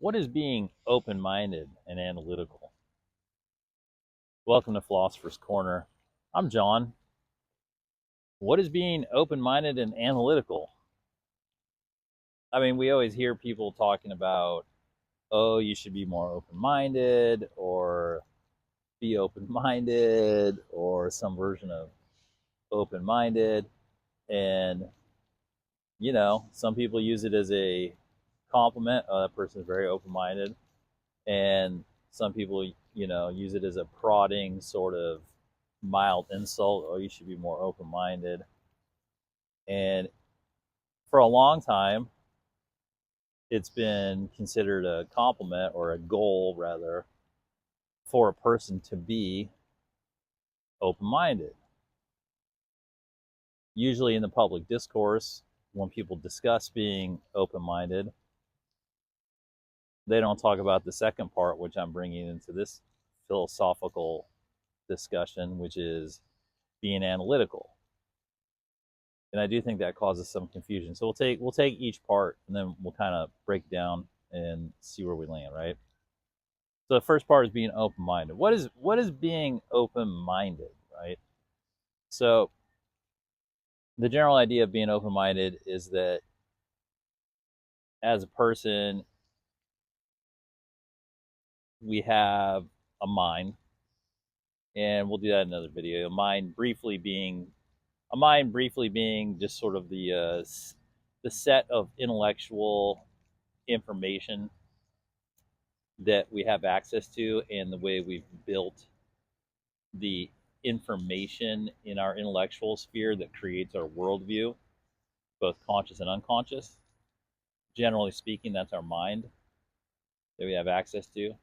What is being open-minded and analytical? Welcome to Philosopher's Corner. I'm John. What is being open-minded and analytical? I mean, we always hear people talking about, oh, you should be more open-minded, or be open-minded, or some version of open-minded. And, some people use it as a compliment. Oh, that person is very open-minded. And some people, use it as a prodding sort of mild insult. Oh, you should be more open-minded. And for a long time, it's been considered a compliment, or a goal rather, for a person to be open-minded. Usually in the public discourse, when people discuss being open-minded, they don't talk about the second part, which I'm bringing into this philosophical discussion, which is being analytical. And I do think that causes some confusion. So we'll take each part, and then we'll kind of break down and see where we land, right? So the first part is being open-minded. What is being open-minded, right? So the general idea of being open-minded is that as a person, we have a mind, and we'll do that in another video. A mind briefly being just sort of the set of intellectual information that we have access to, and the way we've built the information in our intellectual sphere that creates our worldview, both conscious and unconscious. Generally speaking, that's our mind that we have access to.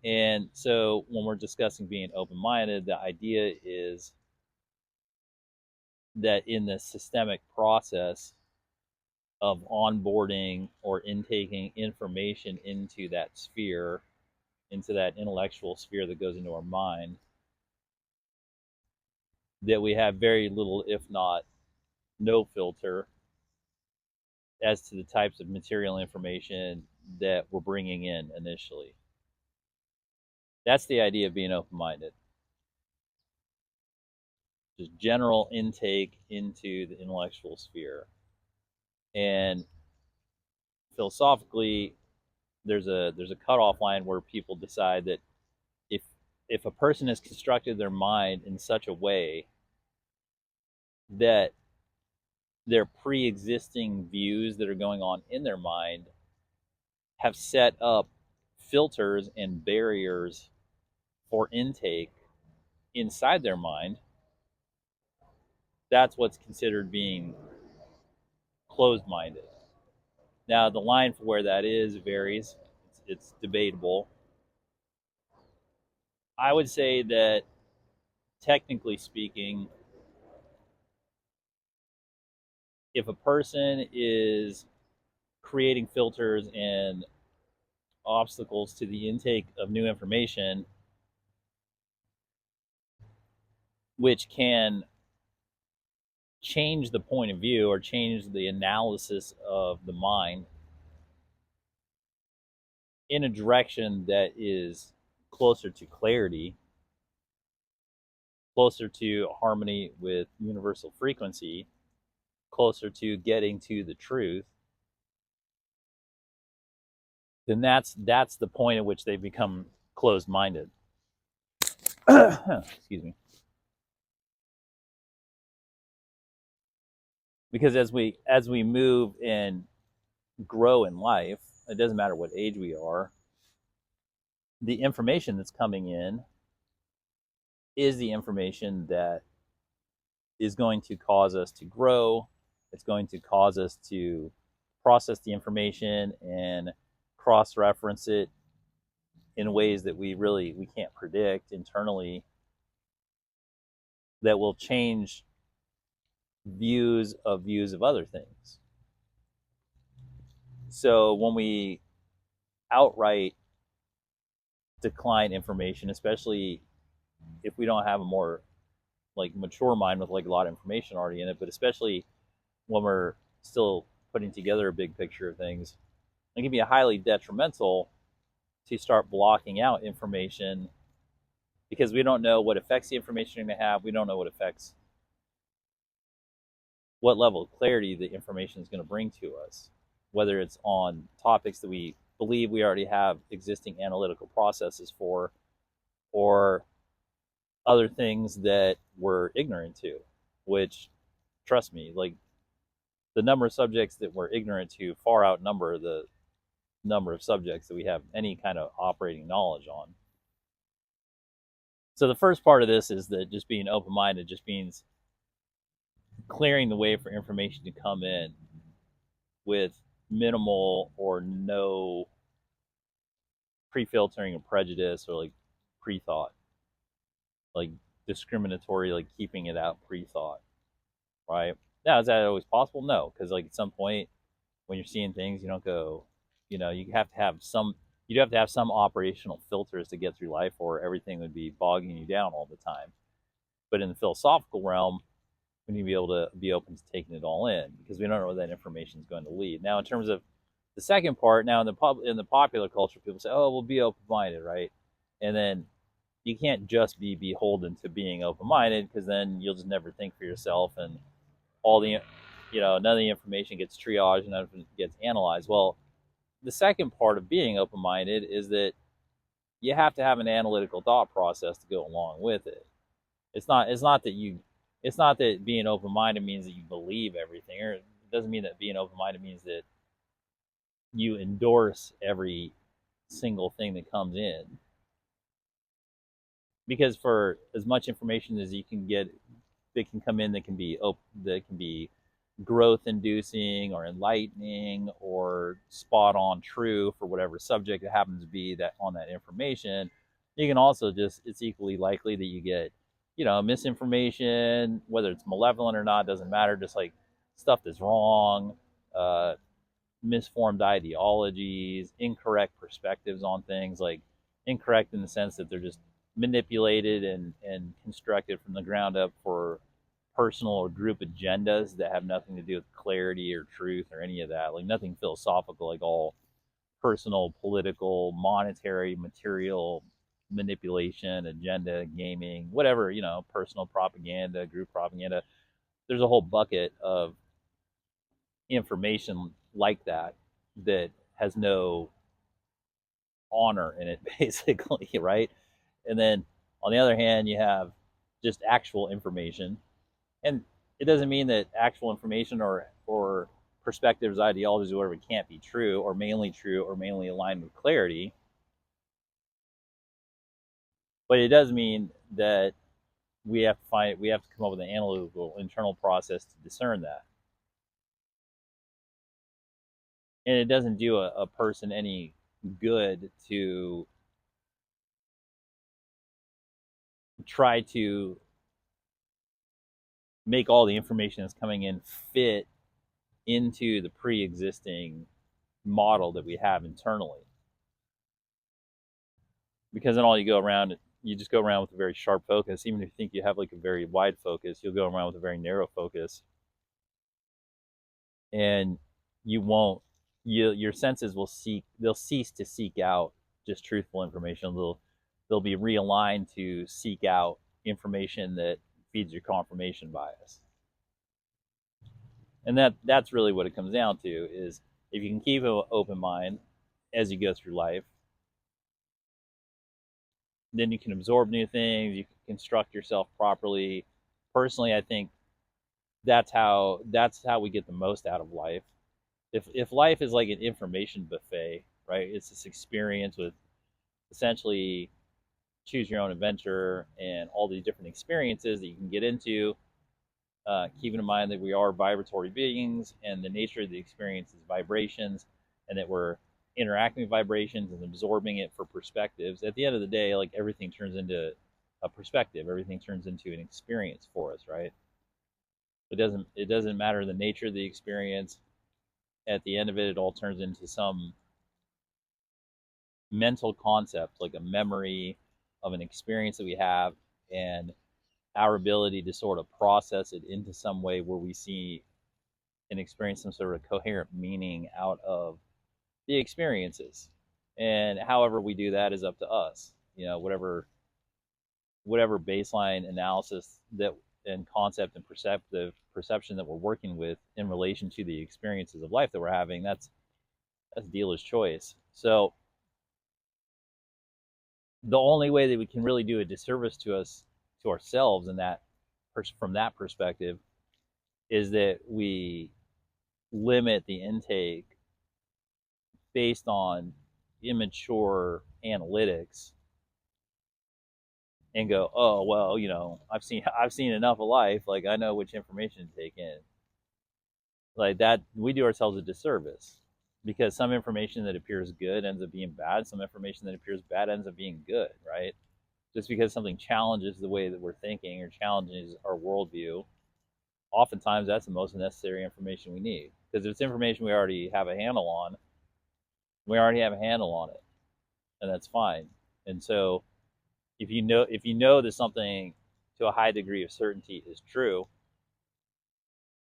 And so when we're discussing being open-minded, the idea is that in the systemic process of onboarding or intaking information into that sphere, into that intellectual sphere that goes into our mind, that we have very little, if not no filter as to the types of material information that we're bringing in initially. That's the idea of being open-minded. Just general intake into the intellectual sphere. And philosophically, there's a cutoff line where people decide that if a person has constructed their mind in such a way that their pre-existing views that are going on in their mind have set up filters and barriers for intake inside their mind, that's what's considered being closed-minded. Now, the line for where that is varies. It's debatable. I would say that, technically speaking, if a person is creating filters and obstacles to the intake of new information, which can change the point of view or change the analysis of the mind in a direction that is closer to clarity, closer to harmony with universal frequency, closer to getting to the truth, then that's the point at which they become closed-minded. Excuse me. Because as we move and grow in life, it doesn't matter what age we are, the information that's coming in is the information that is going to cause us to grow. It's going to cause us to process the information and cross-reference it in ways that we can't predict internally, that will change views of other things. So when we outright decline information, especially if we don't have a more mature mind with a lot of information already in it, but especially when we're still putting together a big picture of things, It can be highly detrimental to start blocking out information because we don't know what effects the information is going to have. We don't know what level of clarity the information is going to bring to us, whether it's on topics that we believe we already have existing analytical processes for, or other things that we're ignorant to, which, trust me, like the number of subjects that we're ignorant to far outnumber the number of subjects that we have any kind of operating knowledge on. So the first part of this is that just being open-minded just means clearing the way for information to come in with minimal or no pre-filtering or prejudice or like pre-thought, like discriminatory, like keeping it out pre-thought, right? Now, is that always possible? No, because like at some point when you're seeing things, you don't go, you have to have some operational filters to get through life, or everything would be bogging you down all the time. But in the philosophical realm, we need to be able to be open to taking it all in, because we don't know where that information is going to lead. Now, in terms of the second part, now in the popular culture, people say, "Oh, we'll be open-minded," right? And then you can't just be beholden to being open-minded, because then you'll just never think for yourself, and all the, none of the information gets triaged, none of it gets analyzed. Well, the second part of being open-minded is that you have to have an analytical thought process to go along with it. It's not that being open-minded means that you believe everything, or it doesn't mean that being open-minded means that you endorse every single thing that comes in. Because for as much information as you can get that can come in, that can be growth inducing or enlightening or spot on true for whatever subject it happens to be that on that information, you can also it's equally likely that you get, misinformation, whether it's malevolent or not, doesn't matter, just like stuff that's wrong, misformed ideologies, incorrect perspectives on things, like incorrect in the sense that they're just manipulated and constructed from the ground up for personal or group agendas that have nothing to do with clarity or truth or any of that. Like nothing philosophical, like all personal, political, monetary, material manipulation, agenda, gaming, whatever, personal propaganda, group propaganda. There's a whole bucket of information like that has no honor in it, basically, right? And then on the other hand, you have just actual information. And it doesn't mean that actual information or perspectives, ideologies, or whatever can't be true or mainly aligned with clarity. But it does mean that we have to come up with an analytical internal process to discern that. And it doesn't do a person any good to try to make all the information that's coming in fit into the pre-existing model that we have internally. Because then you just go around with a very sharp focus. Even if you think you have like a very wide focus, you'll go around with a very narrow focus. And your senses they'll cease to seek out just truthful information. They'll be realigned to seek out information that feeds your confirmation bias. And that's really what it comes down to, is if you can keep an open mind as you go through life, then you can absorb new things, you can construct yourself properly. Personally, I think that's how we get the most out of life. If life is like an information buffet, right? It's this experience with essentially choose your own adventure and all these different experiences that you can get into. Keeping in mind that we are vibratory beings, and the nature of the experience is vibrations, and that we're interacting with vibrations and absorbing it for perspectives. At the end of the day, like everything turns into a perspective. Everything turns into an experience for us, right? It doesn't matter the nature of the experience. At the end of it, it all turns into some mental concept, like a memory of an experience that we have, and our ability to sort of process it into some way where we see and experience some sort of coherent meaning out of the experiences. And however we do that is up to us. You know, whatever baseline analysis that and concept and perception that we're working with in relation to the experiences of life that we're having, that's dealer's choice. So the only way that we can really do a disservice to ourselves in that from that perspective is that we limit the intake based on immature analytics and go, oh well, you know, I've seen enough of life, like I know which information to take in. Like that, we do ourselves a disservice because some information that appears good ends up being bad. Some information that appears bad ends up being good, right? Just because something challenges the way that we're thinking or challenges our worldview, oftentimes that's the most necessary information we need. Because if it's information we already have a handle on, we already have a handle on it, and that's fine. And so if you know that something to a high degree of certainty is true,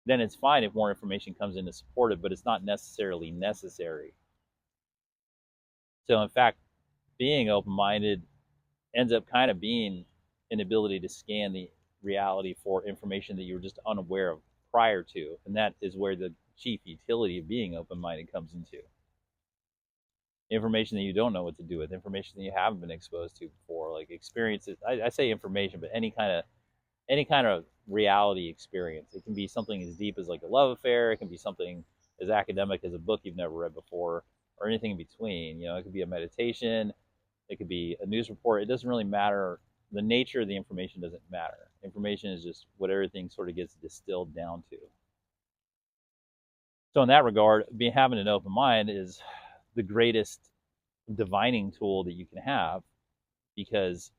then it's fine if more information comes in to support it, but it's not necessarily necessary. So in fact, being open-minded ends up kind of being an ability to scan the reality for information that you were just unaware of prior to, and that is where the chief utility of being open-minded comes into. Information that you don't know what to do with, information that you haven't been exposed to before, like experiences. I say information, but any kind of reality experience. It can be something as deep as like a love affair. It can be something as academic as a book you've never read before, or anything in between. You know, it could be a meditation. It could be a news report. It doesn't really matter. The nature of the information doesn't matter. Information is just what everything sort of gets distilled down to. So in that regard, having an open mind is the greatest divining tool that you can have, because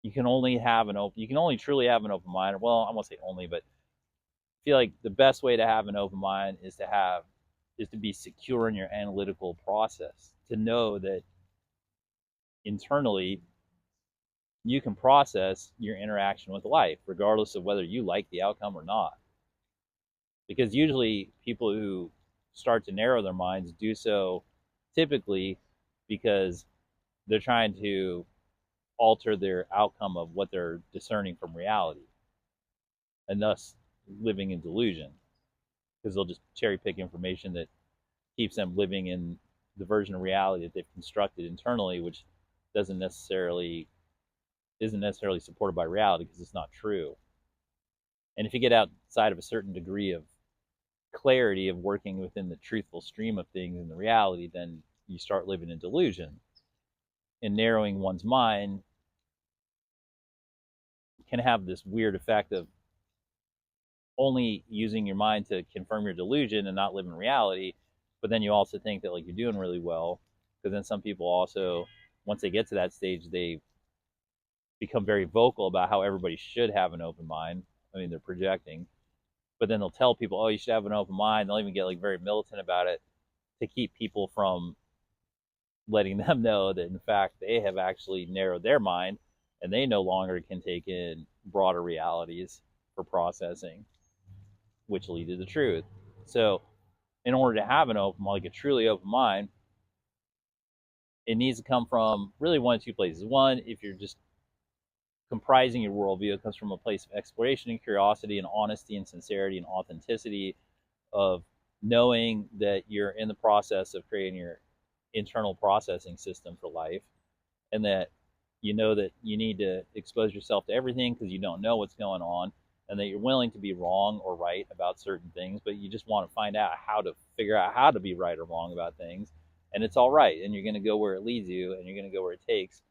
you can only truly have an open mind. Well, I won't say only, but I feel like the best way to have an open mind is to be secure in your analytical process, to know that internally you can process your interaction with life regardless of whether you like the outcome or not. Because usually people who start to narrow their minds do so typically because they're trying to alter their outcome of what they're discerning from reality, and thus living in delusion, because they'll just cherry pick information that keeps them living in the version of reality that they've constructed internally, which isn't necessarily supported by reality because it's not true. And if you get outside of a certain degree of clarity of working within the truthful stream of things in the reality, then you start living in delusion. And narrowing one's mind can have this weird effect of only using your mind to confirm your delusion and not live in reality. But then you also think that like you're doing really well, because then some people also, once they get to that stage, they become very vocal about how everybody should have an open mind. I mean, they're projecting, but then they'll tell people, oh, you should have an open mind. They'll even get like very militant about it to keep people from letting them know that in fact they have actually narrowed their mind and they no longer can take in broader realities for processing, which lead to the truth. So in order to have an open, like a truly open mind, it needs to come from really one of two places. One, if you're just comprising your worldview, it comes from a place of exploration and curiosity and honesty and sincerity and authenticity, of knowing that you're in the process of creating your internal processing system for life, and that you know that you need to expose yourself to everything because you don't know what's going on, and that you're willing to be wrong or right about certain things, but you just want to find out how to figure out how to be right or wrong about things. And it's all right, and you're going to go where it leads you, and you're going to go where it takes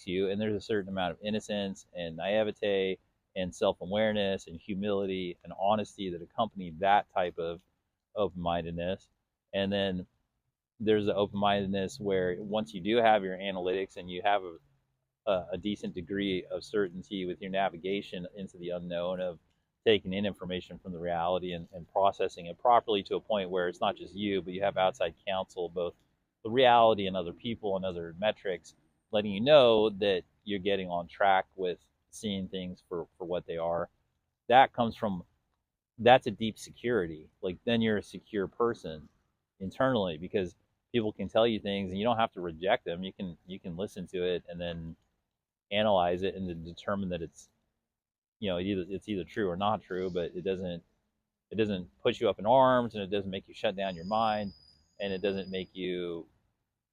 you. And there's a certain amount of innocence and naivete and self-awareness and humility and honesty that accompany that type of open-mindedness. And then there's the open-mindedness where once you do have your analytics and you have a decent degree of certainty with your navigation into the unknown, of taking in information from the reality and processing it properly to a point where it's not just you, but you have outside counsel, both the reality and other people and other metrics, letting you know that you're getting on track with seeing things for what they are. That's a deep security. Like then you're a secure person internally, because people can tell you things and you don't have to reject them. You can listen to it and then analyze it and then determine that it's, it's either true or not true, but it doesn't push you up in arms, and it doesn't make you shut down your mind, and it doesn't make you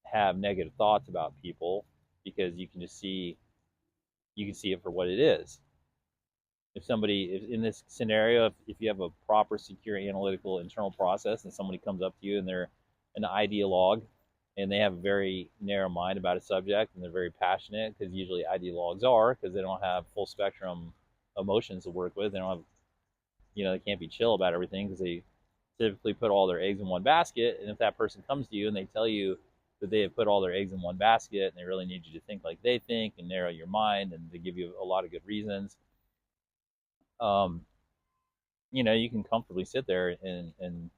have negative thoughts about people, because you can see it for what it is. If in this scenario, if you have a proper, secure, analytical internal process, and somebody comes up to you and they're an ideologue, and they have a very narrow mind about a subject, and they're very passionate, because usually ideologues are, because they don't have full spectrum emotions to work with. They don't have, they can't be chill about everything, because they typically put all their eggs in one basket. And if that person comes to you and they tell you that they have put all their eggs in one basket, and they really need you to think like they think and narrow your mind, and they give you a lot of good reasons, um, you can comfortably sit there and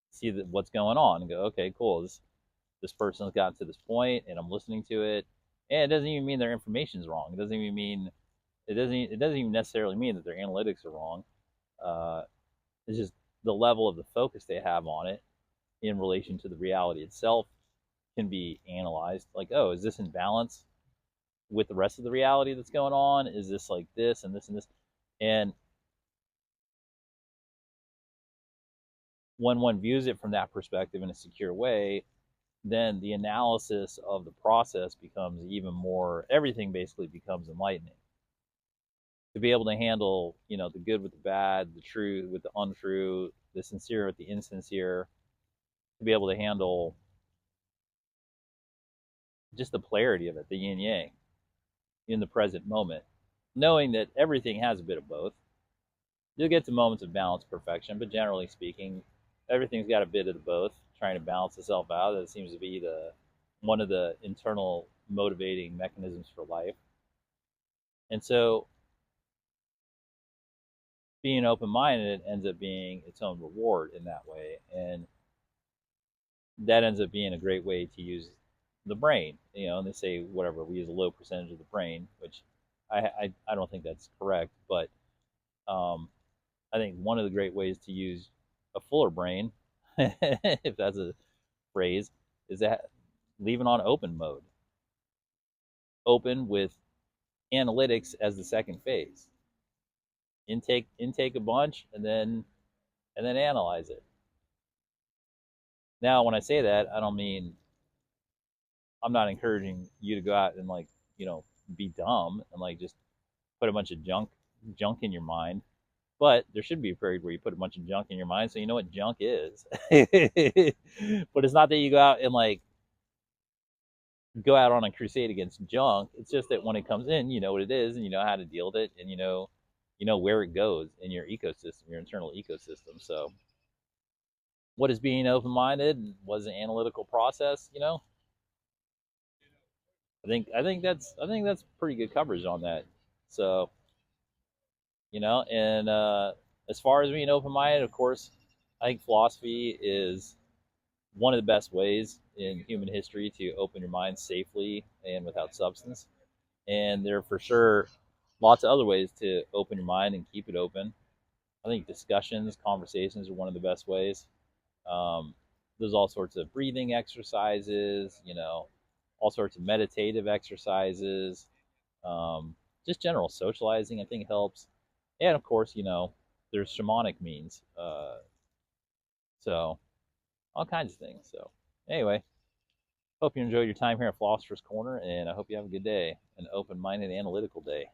see what's going on and go, okay, cool. This person's gotten to this point, and I'm listening to it. And it doesn't even mean their information's wrong. It doesn't even necessarily mean that their analytics are wrong. It's just the level of the focus they have on it in relation to the reality itself can be analyzed. Like, oh, is this in balance with the rest of the reality that's going on? Is this like this and this and this? And when one views it from that perspective in a secure way, then the analysis of the process becomes even more, everything basically becomes enlightening. To be able to handle, the good with the bad, the true with the untrue, the sincere with the insincere, to be able to handle just the polarity of it, the yin yang, in the present moment, knowing that everything has a bit of both. You'll get to moments of balance, perfection, but generally speaking, everything's got a bit of the both, trying to balance itself out. That seems to be one of the internal motivating mechanisms for life. And so being open-minded ends up being its own reward in that way, and that ends up being a great way to use the brain. And they say, whatever, we use a low percentage of the brain, which I don't think that's correct, but I think one of the great ways to use a fuller brain, if that's a phrase, is that leaving on open mode, open with analytics as the second phase. Intake a bunch, and then analyze it. Now, when I say that, I don't mean, I'm not encouraging you to go out and be dumb and just put a bunch of junk in your mind. But there should be a period where you put a bunch of junk in your mind so you know what junk is. But it's not that you go out and go out on a crusade against junk. It's just that when it comes in, you know what it is, and you know how to deal with it, and you know where it goes in your ecosystem, your internal ecosystem. So what is being open-minded, and what is an analytical process? I think that's pretty good coverage on that. So, and as far as being open-minded, of course, I think philosophy is one of the best ways in human history to open your mind safely and without substance. And there are for sure lots of other ways to open your mind and keep it open. I think discussions, conversations are one of the best ways. There's all sorts of breathing exercises, all sorts of meditative exercises. Just general socializing, I think, helps. And of course, there's shamanic means. So all kinds of things. So anyway, hope you enjoyed your time here at Philosopher's Corner, and I hope you have a good day, an open-minded, analytical day.